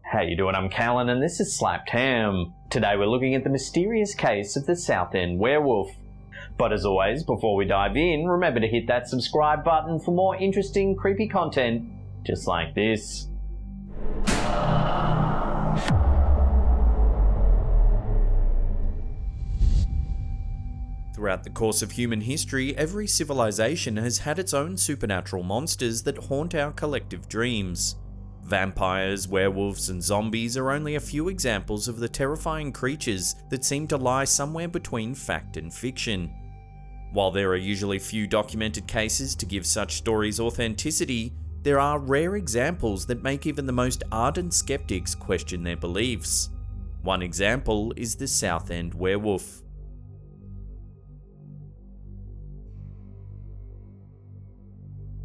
How you doing? I'm Callan and this is Slapped Ham. Today we're looking at the mysterious case of the Southend Werewolf. But as always, before we dive in, remember to hit that subscribe button for more interesting, creepy content just like this. Throughout the course of human history, every civilization has had its own supernatural monsters that haunt our collective dreams. Vampires, werewolves, and zombies are only a few examples of the terrifying creatures that seem to lie somewhere between fact and fiction. While there are usually few documented cases to give such stories authenticity, there are rare examples that make even the most ardent skeptics question their beliefs. One example is the Southend Werewolf.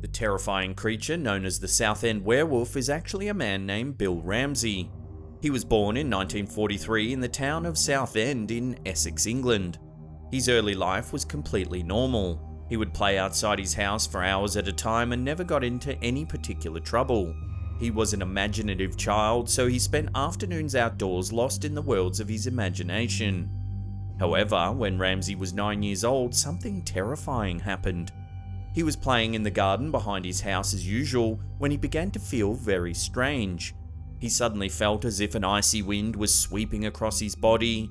The terrifying creature known as the Southend Werewolf is actually a man named Bill Ramsey. He was born in 1943 in the town of Southend in Essex, England. His early life was completely normal. He would play outside his house for hours at a time and never got into any particular trouble. He was an imaginative child, so he spent afternoons outdoors lost in the worlds of his imagination. However, when Ramsey was 9 years old, something terrifying happened. He was playing in the garden behind his house as usual when he began to feel very strange. He suddenly felt as if an icy wind was sweeping across his body.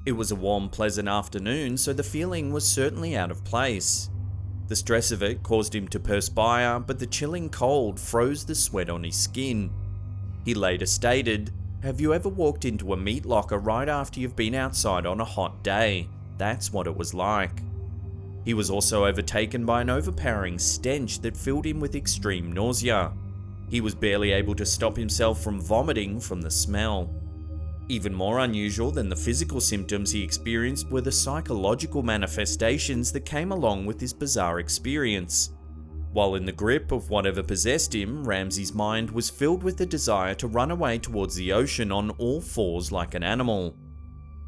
It was a warm, pleasant afternoon, so the feeling was certainly out of place. The stress of it caused him to perspire, but the chilling cold froze the sweat on his skin. He later stated, "Have you ever walked into a meat locker right after you've been outside on a hot day? That's what it was like." He was also overtaken by an overpowering stench that filled him with extreme nausea. He was barely able to stop himself from vomiting from the smell. Even more unusual than the physical symptoms he experienced were the psychological manifestations that came along with this bizarre experience. While in the grip of whatever possessed him, Ramsey's mind was filled with the desire to run away towards the ocean on all fours like an animal.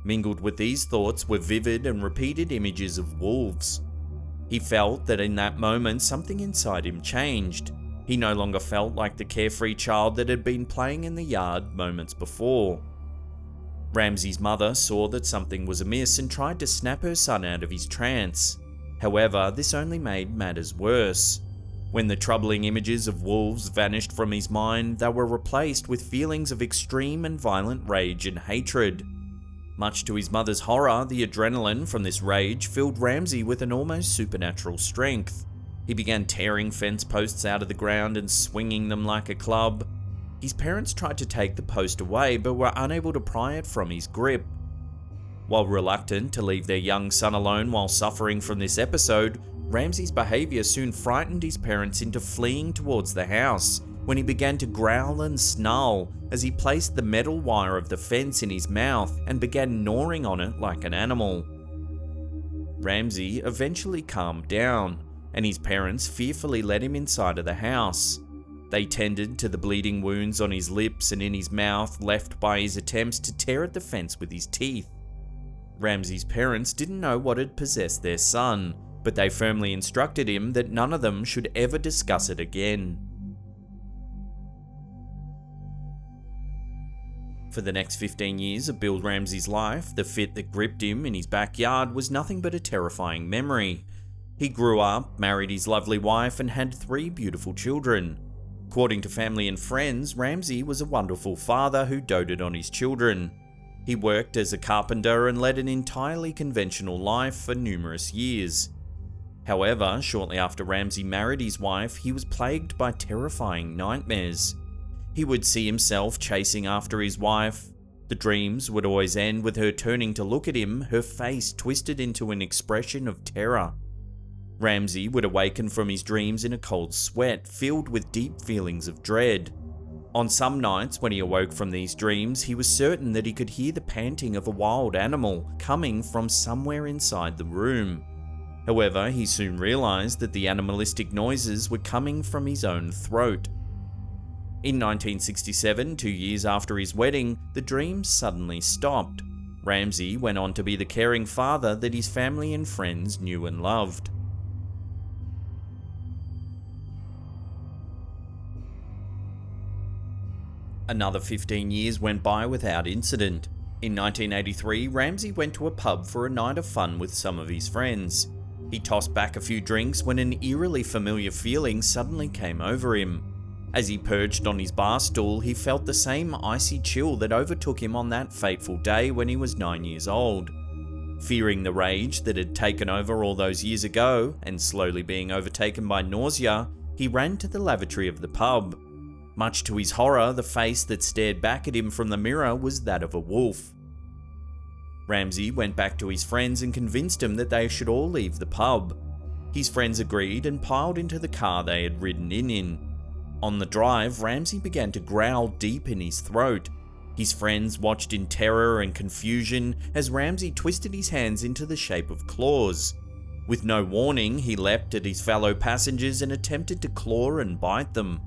Mingled with these thoughts were vivid and repeated images of wolves. He felt that in that moment something inside him changed. He no longer felt like the carefree child that had been playing in the yard moments before. Ramsey's mother saw that something was amiss and tried to snap her son out of his trance. However, this only made matters worse. When the troubling images of wolves vanished from his mind, they were replaced with feelings of extreme and violent rage and hatred. Much to his mother's horror, the adrenaline from this rage filled Ramsey with an almost supernatural strength. He began tearing fence posts out of the ground and swinging them like a club. His parents tried to take the post away but were unable to pry it from his grip. While reluctant to leave their young son alone while suffering from this episode, Ramsey's behaviour soon frightened his parents into fleeing towards the house, when he began to growl and snarl as he placed the metal wire of the fence in his mouth and began gnawing on it like an animal. Ramsey eventually calmed down, and his parents fearfully let him inside of the house. They tended to the bleeding wounds on his lips and in his mouth left by his attempts to tear at the fence with his teeth. Ramsey's parents didn't know what had possessed their son, but they firmly instructed him that none of them should ever discuss it again. For the next 15 years of Bill Ramsey's life, the fit that gripped him in his backyard was nothing but a terrifying memory. He grew up, married his lovely wife, and had 3 beautiful children. According to family and friends, Ramsey was a wonderful father who doted on his children. He worked as a carpenter and led an entirely conventional life for numerous years. However, shortly after Ramsey married his wife, he was plagued by terrifying nightmares. He would see himself chasing after his wife. The dreams would always end with her turning to look at him, her face twisted into an expression of terror. Ramsey would awaken from his dreams in a cold sweat, filled with deep feelings of dread. On some nights when he awoke from these dreams, he was certain that he could hear the panting of a wild animal coming from somewhere inside the room. However, he soon realized that the animalistic noises were coming from his own throat. In 1967, 2 years after his wedding, the dreams suddenly stopped. Ramsey went on to be the caring father that his family and friends knew and loved. Another 15 years went by without incident. In 1983, Ramsey went to a pub for a night of fun with some of his friends. He tossed back a few drinks when an eerily familiar feeling suddenly came over him. As he perched on his bar stool, he felt the same icy chill that overtook him on that fateful day when he was 9 years old. Fearing the rage that had taken over all those years ago, and slowly being overtaken by nausea, he ran to the lavatory of the pub. Much to his horror, the face that stared back at him from the mirror was that of a wolf. Ramsey went back to his friends and convinced them that they should all leave the pub. His friends agreed and piled into the car they had ridden in. On the drive, Ramsey began to growl deep in his throat. His friends watched in terror and confusion as Ramsey twisted his hands into the shape of claws. With no warning, he leapt at his fellow passengers and attempted to claw and bite them.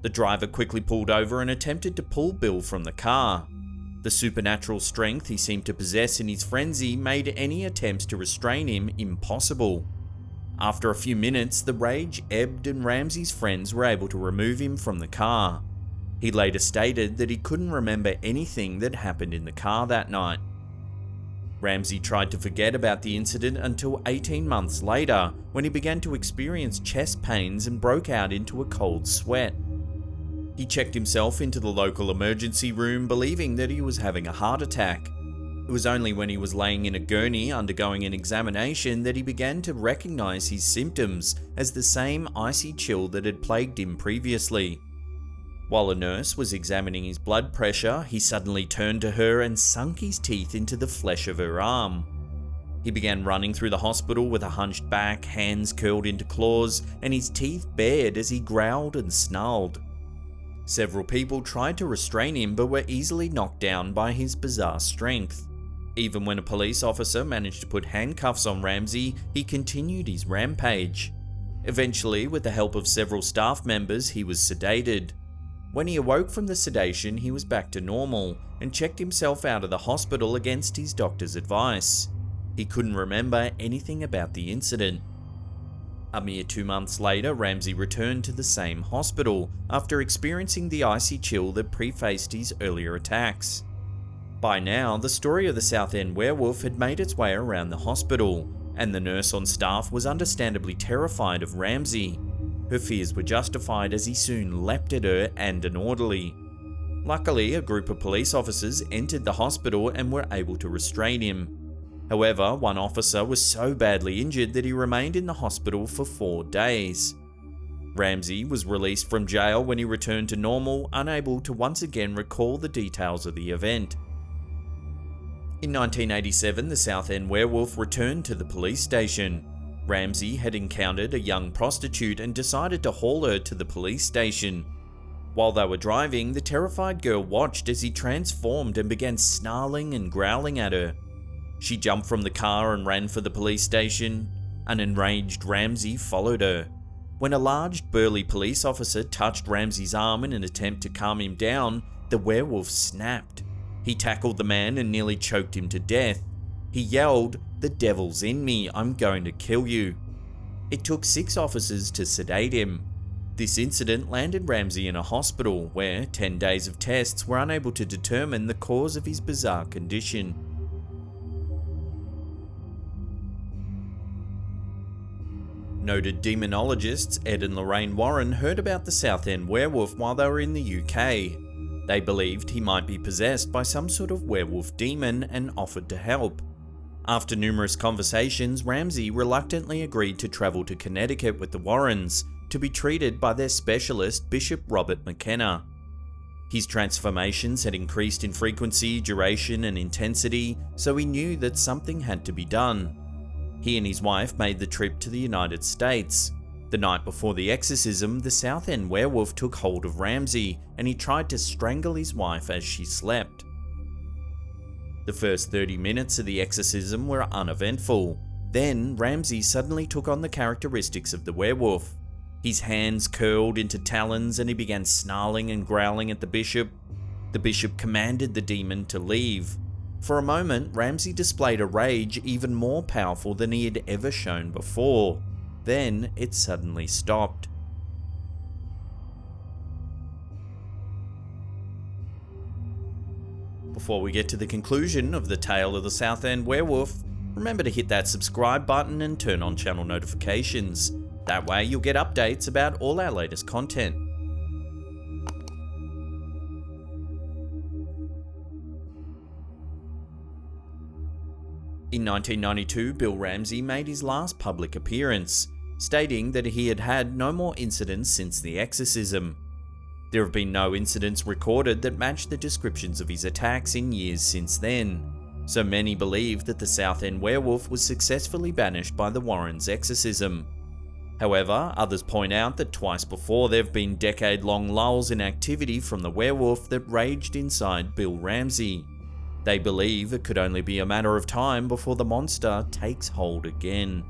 The driver quickly pulled over and attempted to pull Bill from the car. The supernatural strength he seemed to possess in his frenzy made any attempts to restrain him impossible. After a few minutes, the rage ebbed and Ramsey's friends were able to remove him from the car. He later stated that he couldn't remember anything that happened in the car that night. Ramsey tried to forget about the incident until 18 months later, when he began to experience chest pains and broke out into a cold sweat. He checked himself into the local emergency room, believing that he was having a heart attack. It was only when he was laying in a gurney undergoing an examination that he began to recognize his symptoms as the same icy chill that had plagued him previously. While a nurse was examining his blood pressure, he suddenly turned to her and sunk his teeth into the flesh of her arm. He began running through the hospital with a hunched back, hands curled into claws, and his teeth bared as he growled and snarled. Several people tried to restrain him but were easily knocked down by his bizarre strength. Even when a police officer managed to put handcuffs on Ramsey, he continued his rampage. Eventually, with the help of several staff members, he was sedated. When he awoke from the sedation, he was back to normal and checked himself out of the hospital against his doctor's advice. He couldn't remember anything about the incident. A mere 2 months later, Ramsey returned to the same hospital after experiencing the icy chill that prefaced his earlier attacks. By now, the story of the Southend Werewolf had made its way around the hospital, and the nurse on staff was understandably terrified of Ramsey. Her fears were justified as he soon leapt at her and an orderly. Luckily, a group of police officers entered the hospital and were able to restrain him. However, one officer was so badly injured that he remained in the hospital for 4 days. Ramsey was released from jail when he returned to normal, unable to once again recall the details of the event. In 1987, the Southend Werewolf returned to the police station. Ramsey had encountered a young prostitute and decided to haul her to the police station. While they were driving, the terrified girl watched as he transformed and began snarling and growling at her. She jumped from the car and ran for the police station. An enraged Ramsey followed her. When a large, burly police officer touched Ramsey's arm in an attempt to calm him down, the werewolf snapped. He tackled the man and nearly choked him to death. He yelled, "The devil's in me, I'm going to kill you." It took 6 officers to sedate him. This incident landed Ramsey in a hospital where 10 days of tests were unable to determine the cause of his bizarre condition. Noted demonologists Ed and Lorraine Warren heard about the Southend Werewolf while they were in the UK. They believed he might be possessed by some sort of werewolf demon and offered to help. After numerous conversations, Ramsey reluctantly agreed to travel to Connecticut with the Warrens to be treated by their specialist, Bishop Robert McKenna. His transformations had increased in frequency, duration, and intensity, so he knew that something had to be done. He and his wife made the trip to the United States. The night before the exorcism, the Southend Werewolf took hold of Ramsey, and he tried to strangle his wife as she slept. The first 30 minutes of the exorcism were uneventful. Then, Ramsey suddenly took on the characteristics of the werewolf. His hands curled into talons and he began snarling and growling at the bishop. The bishop commanded the demon to leave. For a moment, Ramsey displayed a rage even more powerful than he had ever shown before. Then, it suddenly stopped. Before we get to the conclusion of the tale of the Southend Werewolf, remember to hit that subscribe button and turn on channel notifications. That way you'll get updates about all our latest content. In 1992, Bill Ramsey made his last public appearance, stating that he had had no more incidents since the Exorcism. There have been no incidents recorded that match the descriptions of his attacks in years since then, so many believe that the Southend Werewolf was successfully banished by the Warrens' exorcism. However, others point out that twice before there have been decade-long lulls in activity from the werewolf that raged inside Bill Ramsey. They believe it could only be a matter of time before the monster takes hold again.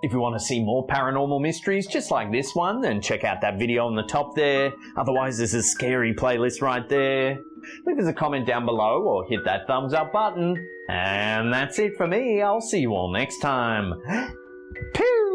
If you want to see more paranormal mysteries just like this one, then check out that video on the top there. Otherwise, there's a scary playlist right there. Leave us a comment down below or hit that thumbs up button. And that's it for me. I'll see you all next time. Peace!